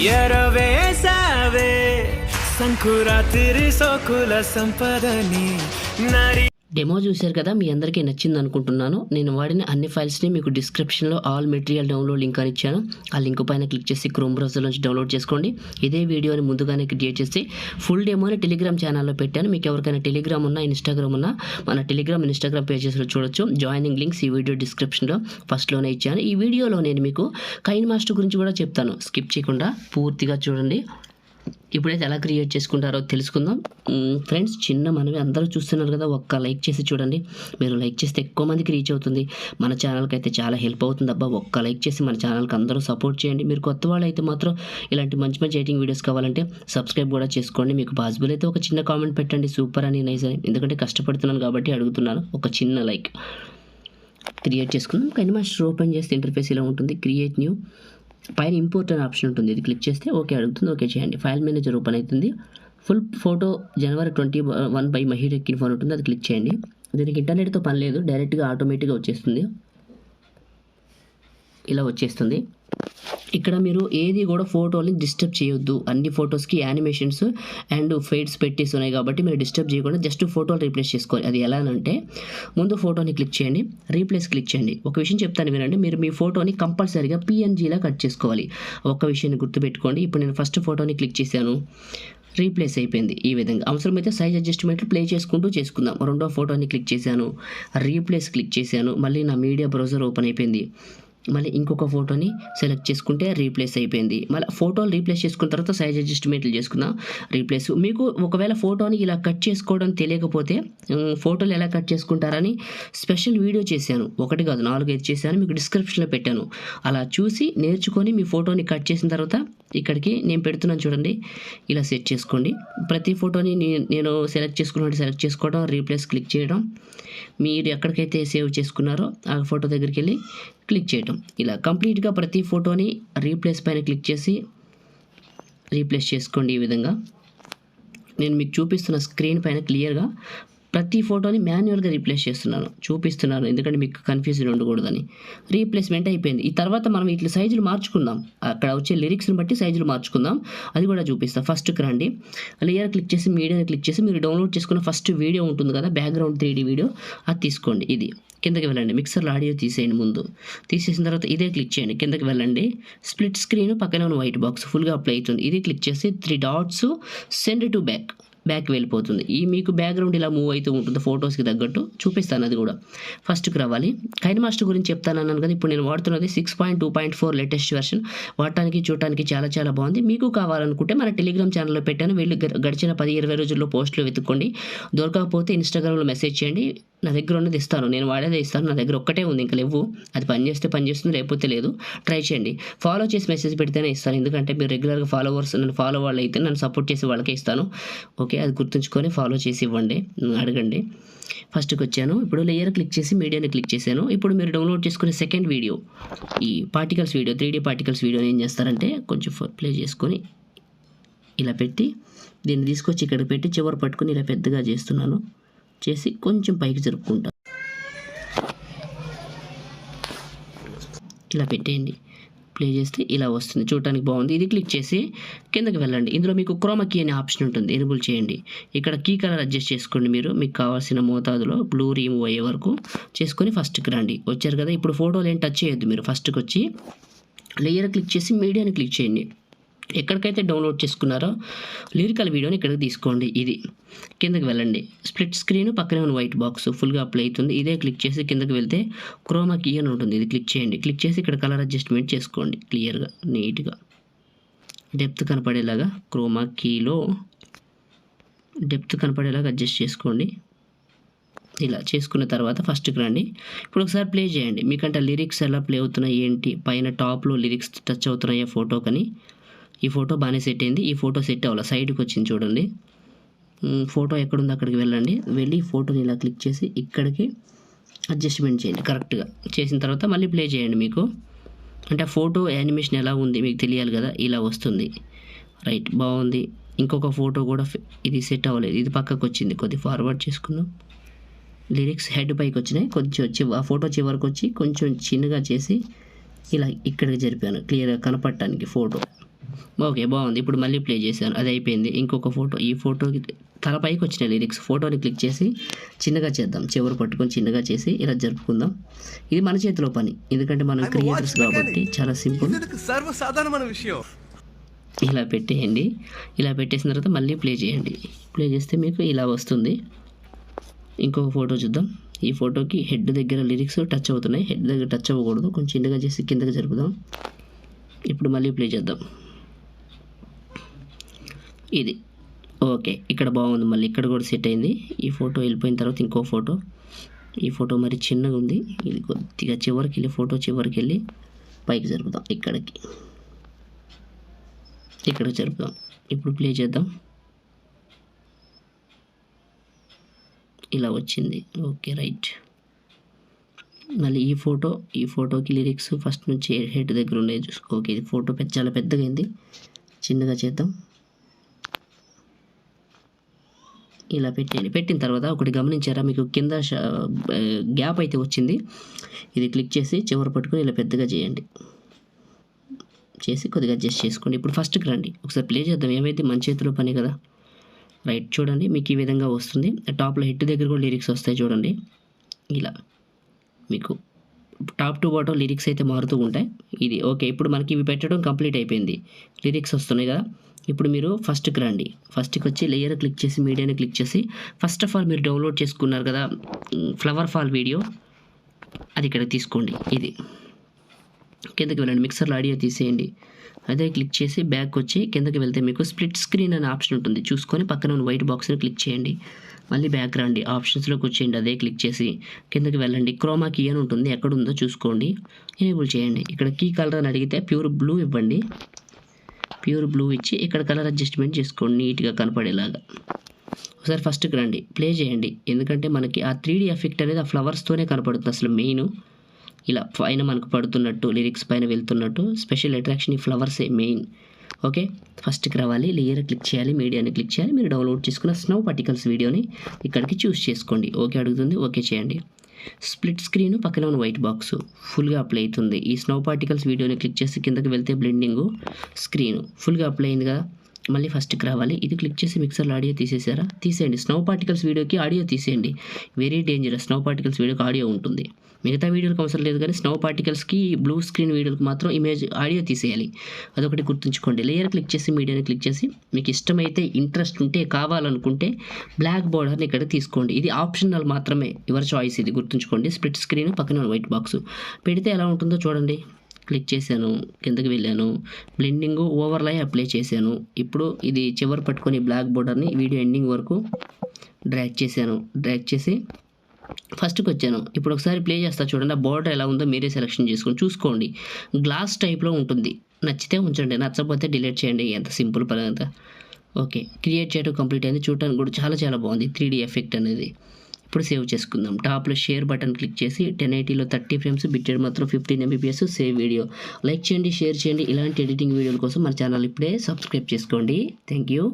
ఎరవేసావే సంకురాత్రి సోకుల సంపదని నరి. డెమో చూశారు కదా, మీ అందరికీ నచ్చింది అనుకుంటున్నాను. నేను వాడిన అన్ని ఫైల్స్ని మీకు డిస్క్రిప్షన్లో ఆల్ మెటీరియల్ డౌన్లోడ్ లింక్ అని ఇచ్చాను. ఆ లింక్ పైన క్లిక్ చేసి క్రోమ్ బ్రౌజర్ నుంచి డౌన్లోడ్ చేసుకోండి. ఇదే వీడియోని ముందుగానే క్రియేట్ చేసి ఫుల్ డెమోని టెలిగ్రామ్ ఛానల్లో పెట్టాను. మీకు ఎవరికైనా టెలిగ్రామ్ ఉన్నా, ఇన్స్టాగ్రామ్ ఉన్నా మన టెలిగ్రామ్, ఇన్స్టాగ్రామ్ పేజెస్లో చూడొచ్చు. జాయినింగ్ లింక్స్ ఈ వీడియో డిస్క్రిప్షన్లో ఫస్ట్లోనే ఇచ్చాను. ఈ వీడియోలో నేను మీకు కైన్మాస్టర్ గురించి కూడా చెప్తాను. స్కిప్ చేయకుండా పూర్తిగా చూడండి. ఇప్పుడైతే ఎలా క్రియేట్ చేసుకుంటారో తెలుసుకుందాం. ఫ్రెండ్స్, చిన్న మనవి అందరూ చూస్తున్నారు కదా, ఒక్క లైక్ చేసి చూడండి. మీరు లైక్ చేస్తే ఎక్కువ మందికి రీచ్ అవుతుంది. మన ఛానల్కి అయితే చాలా హెల్ప్ అవుతుంది అబ్బా. ఒక్క లైక్ చేసి మన ఛానల్కి అందరూ సపోర్ట్ చేయండి. మీరు కొత్త వాళ్ళు అయితే మాత్రం ఇలాంటి మంచి మంచి ఎడిటింగ్ వీడియోస్ కావాలంటే సబ్స్క్రైబ్ కూడా చేసుకోండి. మీకు పాసిబుల్ అయితే ఒక చిన్న కామెంట్ పెట్టండి, సూపర్ అని, నైస్ అని. ఎందుకంటే కష్టపడుతున్నాను కాబట్టి అడుగుతున్నాను. ఒక చిన్న లైక్. క్రియేట్ చేసుకుందాం. కైన్మాస్టర్ ఓపెన్ చేస్తే ఇంటర్ఫేస్ ఇలా ఉంటుంది. క్రియేట్ న్యూ, పైన ఇంపోర్ట్ అనే ఆప్షన్ ఉంటుంది. ఇది క్లిక్ చేస్తే ఓకే అడుగుతుంది. ఓకే చేయండి. ఫైల్ మేనేజర్ ఓపెన్ అవుతుంది. Full photo January 21 by MahiTech info ఉంటుంది. అది క్లిక్ చేయండి. దీనికి ఇంటర్నెట్తో పని లేదు, డైరెక్ట్గా ఆటోమేటిక్గా వచ్చేస్తుంది. ఇలా వచ్చేస్తుంది. ఇక్కడ మీరు ఏది కూడా ఫోటోని డిస్టర్బ్ చేయొద్దు. అన్ని ఫొటోస్కి యానిమేషన్స్ అండ్ ఫేడ్స్ పెట్టేసి ఉన్నాయి కాబట్టి మీరు డిస్టర్బ్ చేయకుండా జస్ట్ ఫోటోలు రీప్లేస్ చేసుకోవాలి. అది ఎలా అంటే, ముందు ఫోటోని క్లిక్ చేయండి, రీప్లేస్ క్లిక్ చేయండి. ఒక విషయం చెప్తాను వినండి. మీరు మీ ఫోటోని కంపల్సరీగా PNGలా కట్ చేసుకోవాలి. ఒక్క విషయాన్ని గుర్తుపెట్టుకోండి. ఇప్పుడు నేను ఫస్ట్ ఫోటోని క్లిక్ చేశాను, రీప్లేస్ అయిపోయింది. ఈ విధంగా అవసరమైతే సైజ్ అడ్జస్ట్మెంట్లు ప్లే చేసుకుంటూ చేసుకుందాం. రెండో ఫోటోని క్లిక్ చేశాను, రీప్లేస్ క్లిక్ చేశాను. మళ్ళీ నా మీడియా బ్రౌజర్ ఓపెన్ అయిపోయింది. మళ్ళీ ఇంకొక ఫోటోని సెలెక్ట్ చేసుకుంటే రీప్లేస్ అయిపోయింది. మళ్ళీ ఫోటోలు రీప్లేస్ చేసుకున్న తర్వాత సైజ్ అడ్జస్ట్మెంట్లు చేసుకుందాం. రీప్లేస్. మీకు ఒకవేళ ఫోటోని ఇలా కట్ చేసుకోవడం తెలియకపోతే ఫోటోలు ఎలా కట్ చేసుకుంటారని స్పెషల్ వీడియో చేశాను. 1 కాదు 4 చేశాను, మీకు డిస్క్రిప్షన్లో పెట్టాను. అలా చూసి నేర్చుకొని మీ ఫోటోని కట్ చేసిన తర్వాత ఇక్కడికి నేను పెడుతున్నాను చూడండి, ఇలా సెట్ చేసుకోండి. ప్రతి ఫోటోని నేను సెలెక్ట్ చేసుకోవడం, రీప్లేస్ క్లిక్ చేయడం, మీరు ఎక్కడికైతే సేవ్ చేసుకున్నారో ఆ ఫోటో దగ్గరికి వెళ్ళి క్లిక్ చేయడం. ఇలా కంప్లీట్గా ప్రతి ఫోటోని రీప్లేస్ పైన క్లిక్ చేసి రీప్లేస్ చేసుకోండి. ఈ విధంగా నేను మీకు చూపిస్తున్న స్క్రీన్ పైన క్లియర్గా ప్రతి ఫోటోని మాన్యువల్గా రీప్లేస్ చూపిస్తున్నాను, ఎందుకంటే మీకు కన్ఫ్యూజన్ ఉండకూడదని. రీప్లేస్మెంట్ అయిపోయింది. ఈ తర్వాత మనం ఇట్లా సైజులు మార్చుకుందాం. అక్కడ వచ్చే లిరిక్స్ని బట్టి సైజులు మార్చుకుందాం. అది కూడా చూపిస్తాను. ఫస్ట్కి రండి, లేయర్ క్లిక్ చేసి మీడియాని క్లిక్ చేసి మీరు డౌన్లోడ్ చేసుకున్న ఫస్ట్ వీడియో ఉంటుంది కదా, బ్యాక్గ్రౌండ్ 3D వీడియో, అది తీసుకోండి. ఇది కిందకి వెళ్ళండి, మిక్సర్లో ఆడియో తీసేయండి. ముందు తీసేసిన తర్వాత ఇదే క్లిక్ చేయండి, కిందకి వెళ్ళండి. స్ప్లిట్ స్క్రీన్ పక్కన ఉన్న వైట్ బాక్స్ ఫుల్గా అప్లై అవుతుంది. ఇది క్లిక్ చేసి 3 డాట్స్ సెండ్ టు బ్యాక్ వెళ్ళిపోతుంది. ఈ మీకు బ్యాక్గ్రౌండ్ ఇలా మూవ్ అవుతూ ఉంటుంది. ఫొటోస్కి తగ్గట్టు చూపిస్తాను. అది కూడా ఫస్ట్కి రావాలి. కైన్మాస్టర్ గురించి చెప్తాను అన్నాను కదా, ఇప్పుడు నేను వాడుతున్నది 6.2.4 లేటెస్ట్ వెర్షన్. వాడటానికి చూడటానికి చాలా చాలా బాగుంది. మీకు కావాలనుకుంటే మన టెలిగ్రామ్ ఛానల్లో పెట్టాను, వెళ్ళి గడిచిన 10-20 రోజుల్లో పోస్టులు వెతుక్కోండి. దొరకకపోతే ఇన్స్టాగ్రామ్లో మెసేజ్ చేయండి, నా దగ్గర ఉన్నది ఇస్తాను. నేను వాడేదే ఇస్తాను. నా దగ్గర ఒక్కటే ఉంది, ఇంకా లేవు. అది పనిచేస్తే పనిచేస్తుంది, లేకపోతే లేదు. ట్రై చేయండి. ఫాలో చేసి మెసేజ్ పెడితేనే ఇస్తాను, ఎందుకంటే మీరు రెగ్యులర్గా ఫాలోవర్స్, నన్ను ఫాలో వాళ్ళు అయితే నన్ను సపోర్ట్ చేసి వాళ్ళకే ఇస్తాను. ఓకే, అది గుర్తుంచుకొని ఫాలో చేసి ఇవ్వండి, అడగండి. ఫస్ట్కి వచ్చాను. ఇప్పుడు లేయర్ క్లిక్ చేసి మీడియాని క్లిక్ చేశాను. ఇప్పుడు మీరు డౌన్లోడ్ చేసుకునే సెకండ్ వీడియో, ఈ పార్టికల్స్ వీడియో, 3D పార్టికల్స్ వీడియోని ఏం చేస్తారంటే, కొంచెం ప్లే చేసుకొని ఇలా పెట్టి దీన్ని తీసుకొచ్చి ఇక్కడ పెట్టి చివరి పట్టుకొని ఇలా పెద్దగా చేస్తున్నాను. చేసి కొంచెం పైకి జరుపుకుంటా, ఇలా పెట్టేయండి. ప్లే చేస్తే ఇలా వస్తుంది, చూడటానికి బాగుంది. ఇది క్లిక్ చేసి కిందకి వెళ్ళండి. ఇందులో మీకు క్రోమా కీ అనే ఆప్షన్ ఉంటుంది, ఎనేబుల్ చేయండి. ఇక్కడ కీ కలర్ అడ్జస్ట్ చేసుకోండి. మీకు కావాల్సిన మోతాదులో బ్లూ రిమూవ్ అయ్యే వరకు చేసుకొని ఫస్ట్కి రండి. వచ్చారు కదా, ఇప్పుడు ఫోటోలు ఏం టచ్ చేయొద్దు. మీరు ఫస్ట్కి వచ్చి లేయర్ క్లిక్ చేసి మీడియాని క్లిక్ చేయండి. ఎక్కడికైతే డౌన్లోడ్ చేసుకున్నారో లిరికల్ వీడియోని ఇక్కడికి తీసుకోండి. ఇది కిందకి వెళ్ళండి. స్ప్లిట్ స్క్రీన్ పక్కనే ఉన్న వైట్ బాక్స్ ఫుల్గా అప్లై అవుతుంది. ఇదే క్లిక్ చేసి కిందకి వెళ్తే క్రోమా కీ అని ఉంటుంది, ఇది క్లిక్ చేయండి. క్లిక్ చేసి ఇక్కడ కలర్ అడ్జస్ట్మెంట్ చేసుకోండి. క్లియర్గా నీట్గా డెప్త్ కనపడేలాగా క్రోమా కీలో డెప్త్ కనపడేలాగా అడ్జస్ట్ చేసుకోండి. ఇలా చేసుకున్న తర్వాత ఫస్ట్కి రండి. ఇప్పుడు ఒకసారి ప్లే చేయండి. మీకంటే లిరిక్స్ ఎలా ప్లే అవుతున్నాయి ఏంటి, పైన టాప్లో లిరిక్స్ టచ్ అవుతున్నాయో ఫోటో. కానీ ఈ ఫోటో బాగానే సెట్ అయింది. ఈ ఫోటో సెట్ అవ్వాలి, సైడ్కి వచ్చింది చూడండి. ఫోటో ఎక్కడుందో అక్కడికి వెళ్ళండి. వెళ్ళి ఫోటోని ఇలా క్లిక్ చేసి ఇక్కడికి అడ్జస్ట్మెంట్ చేయండి కరెక్ట్గా. చేసిన తర్వాత మళ్ళీ ప్లే చేయండి. మీకు అంటే ఆ ఫోటో యానిమేషన్ ఎలా ఉంది మీకు తెలియాలి కదా, ఇలా వస్తుంది. రైట్, బాగుంది. ఇంకొక ఫోటో కూడా ఇది సెట్ అవ్వలేదు, ఇది పక్కకు వచ్చింది. కొద్ది ఫార్వర్డ్ చేసుకున్నాం. లిరిక్స్ హెడ్ పైకి వచ్చినాయి, కొంచెం వచ్చి ఆ ఫోటో చివరికి వచ్చి కొంచెం చిన్నగా చేసి ఇలా ఇక్కడికి జరిపాను, క్లియర్గా కనపడటానికి ఫోటో. ఓకే, బాగుంది. ఇప్పుడు మళ్ళీ ప్లే చేశాను, అది అయిపోయింది. ఇంకొక ఫోటో, ఈ ఫోటోకి తల పైకి వచ్చిన లిరిక్స్, ఫోటోని క్లిక్ చేసి చిన్నగా చేద్దాం, చివరి పట్టుకొని చిన్నగా చేసి ఇలా జరుపుకుందాం. ఇది మన చేతిలో పని, ఎందుకంటే మనం క్రియేటర్స్ కాబట్టి చాలా సింపుల్. సర్వసాధారణమైన విషయం. ఇలా పెట్టేయండి. ఇలా పెట్టేసిన తర్వాత మళ్ళీ ప్లే చేయండి. ప్లే చేస్తే మీకు ఇలా వస్తుంది. ఇంకొక ఫోటో చూద్దాం. ఈ ఫోటోకి హెడ్ దగ్గర లిరిక్స్ టచ్ అవుతున్నాయి, హెడ్ దగ్గర టచ్ అవ్వకూడదు, కొంచెం చిన్నగా చేసి కిందకి జరుపుదాం. ఇప్పుడు మళ్ళీ ప్లే చేద్దాం. ఇది ఓకే, ఇక్కడ బాగుంది. మళ్ళీ ఇక్కడ కూడా సెట్ అయింది. ఈ ఫోటో వెళ్ళిపోయిన తర్వాత ఇంకో ఫోటో, ఈ ఫోటో మరి చిన్నగా ఉంది, ఇది కొద్దిగా చివరికి వెళ్ళి ఫోటో చివరికి వెళ్ళి పైకి జరుపుదాం, ఇక్కడ జరుపుదాం. ఇప్పుడు ప్లే చేద్దాం. ఇలా వచ్చింది. Okay, right. మళ్ళీ ఈ ఫోటోకి లిరిక్స్ ఫస్ట్ నుంచి హెడ్ దగ్గర ఉన్నాయి చూసుకో. ఓకే, ఇది ఫోటో చాలా పెద్దగా అయింది, చిన్నగా చేద్దాం. ఇలా పెట్టేయండి. పెట్టిన తర్వాత ఒకటి గమనించారా, మీకు కింద గ్యాప్ అయితే వచ్చింది. ఇది క్లిక్ చేసి చివరి పట్టుకొని ఇలా పెద్దగా చేయండి, చేసి కొద్దిగా అడ్జస్ట్ చేసుకోండి. ఇప్పుడు ఫస్ట్కి రండి, ఒకసారి ప్లే చేద్దాం. ఏమైతే మన చేతిలో పని కదా. రైట్, చూడండి మీకు ఈ విధంగా వస్తుంది. టాప్లో హెడ్ దగ్గర కూడా లిరిక్స్ వస్తాయి చూడండి. ఇలా మీకు టాప్ టు బాటమ్ లిరిక్స్ అయితే మారుతూ ఉంటాయి. ఇది ఓకే. ఇప్పుడు మనకి ఇవి పెట్టడం కంప్లీట్ అయిపోయింది, లిరిక్స్ వస్తున్నాయి కదా. ఇప్పుడు మీరు ఫస్ట్కి రండి. ఫస్ట్కి వచ్చి లేయర్ క్లిక్ చేసి మీడియాని క్లిక్ చేసి, ఫస్ట్ ఆఫ్ ఆల్ మీరు డౌన్లోడ్ చేసుకున్నారు కదా ఫ్లవర్ ఫాల్ వీడియో, అది ఇక్కడ తీసుకోండి. ఇది కిందకి వెళ్ళండి, మిక్సర్లో ఆడియో తీసేయండి. అదే క్లిక్ చేసి బ్యాక్ వచ్చి కిందకి వెళ్తే మీకు స్ప్లిట్ స్క్రీన్ అనే ఆప్షన్ ఉంటుంది, చూసుకొని పక్కన ఉన్న వైట్ బాక్స్ని క్లిక్ చేయండి. మళ్ళీ బ్యాక్ రండి, ఆప్షన్స్లోకి వచ్చేయండి. అదే క్లిక్ చేసి కిందకి వెళ్ళండి, క్రోమా కీ అని ఉంటుంది, ఎక్కడ ఉందో చూసుకోండి, ఎనేబుల్ చేయండి. ఇక్కడ కీ కలర్ అని అడిగితే ప్యూర్ బ్లూ ఇవ్వండి. ప్యూర్ బ్లూ ఇచ్చి ఇక్కడ కలర్ అడ్జస్ట్మెంట్ చేసుకోండి నీట్గా కనపడేలాగా. ఒకసారి ఫస్ట్కి రండి, ప్లే చేయండి. ఎందుకంటే మనకి ఆ 3D ఎఫెక్ట్ అనేది ఆ ఫ్లవర్స్తోనే కనపడుతుంది అసలు మెయిన్. ఇలా పైన మనకు పడుతున్నట్టు, లిరిక్స్ పైన వెళ్తున్నట్టు స్పెషల్ అట్రాక్షన్ ఈ ఫ్లవర్సే మెయిన్. ఓకే, ఫస్ట్కి రావాలి, లేయర్ క్లిక్ చేయాలి, మీడియాని క్లిక్ చేయాలి. మీరు డౌన్లోడ్ చేసుకున్న స్నో పార్టికల్స్ వీడియోని ఇక్కడికి చూస్ చేసుకోండి. ఓకే అడుగుతుంది, ఓకే చేయండి. స్ప్లిట్ స్క్రీన్ పక్కన ఉన్న వైట్ బాక్స్ ఫుల్గా అప్లై అవుతుంది. ఈ స్నో పార్టికల్స్ వీడియోని క్లిక్ చేసి కిందకి వెళ్తే బ్లెండింగ్ స్క్రీన్ ఫుల్గా అప్లై అయింది కదా. మళ్ళీ ఫస్ట్కి రావాలి, ఇది క్లిక్ చేసి మిక్సర్లో ఆడియో తీసేసారా, తీసేయండి. స్నో పార్టికల్స్ వీడియోకి ఆడియో తీసేయండి, వెరీ డేంజరస్. స్నో పార్టికల్స్ వీడియోకి ఆడియో ఉంటుంది, మిగతా వీడియోకి అవసరం లేదు, కానీ స్నో పార్టికల్స్కి బ్లూ స్క్రీన్ వీడియోకి మాత్రం ఆడియో తీసేయాలి, అదొకటి గుర్తుంచుకోండి. లేయర్ క్లిక్ చేసి మీడియాని క్లిక్ చేసి మీకు ఇష్టమైతే, ఇంట్రెస్ట్ ఉంటే, కావాలనుకుంటే బ్లాక్ బోర్డర్ని ఇక్కడ తీసుకోండి. ఇది ఆప్షనల్ మాత్రమే, యువర్ చాయిస్, ఇది గుర్తుంచుకోండి. స్ప్లిట్ స్క్రీన్ పక్కన వైట్ బాక్స్ పెడితే ఎలా ఉంటుందో చూడండి. క్లిక్ చేశాను, కిందకి వెళ్ళాను, బ్లెండింగ్ ఓవర్లై అప్లై చేశాను. ఇప్పుడు ఇది చివరి పట్టుకొని బ్లాక్ బోర్డర్ని వీడియో ఎండింగ్ వరకు డ్రాగ్ చేశాను. డ్రాగ్ చేసి ఫస్ట్కి వచ్చాను. ఇప్పుడు ఒకసారి ప్లే చేస్తా చూడండి, ఆ బోర్డర్ ఎలా ఉందో మీరే సెలెక్షన్ చేసుకొని చూసుకోండి. గ్లాస్ టైప్లో ఉంటుంది, నచ్చితే ఉంచండి, నచ్చకపోతే డిలీట్ చేయండి. ఎంత సింపుల్ పని అంతా. ఓకే, క్రియేట్ చేయడం కంప్లీట్ అయింది. చూడడానికి కూడా చాలా చాలా బాగుంది 3D ఎఫెక్ట్ అనేది. ఇప్పుడు సేవ్ చేసుకుందాం. టాప్లో షేర్ బటన్ క్లిక్ చేసి 1080లో 30 ఫ్రేమ్స్, బిట్రేట్ మాత్రం 15 MBPS, సేవ్ వీడియో. లైక్ చేయండి, షేర్ చేయండి. ఇలాంటి ఎడిటింగ్ వీడియోల కోసం మన ఛానల్ ఇప్పుడే సబ్స్క్రైబ్ చేసుకోండి. Thank you.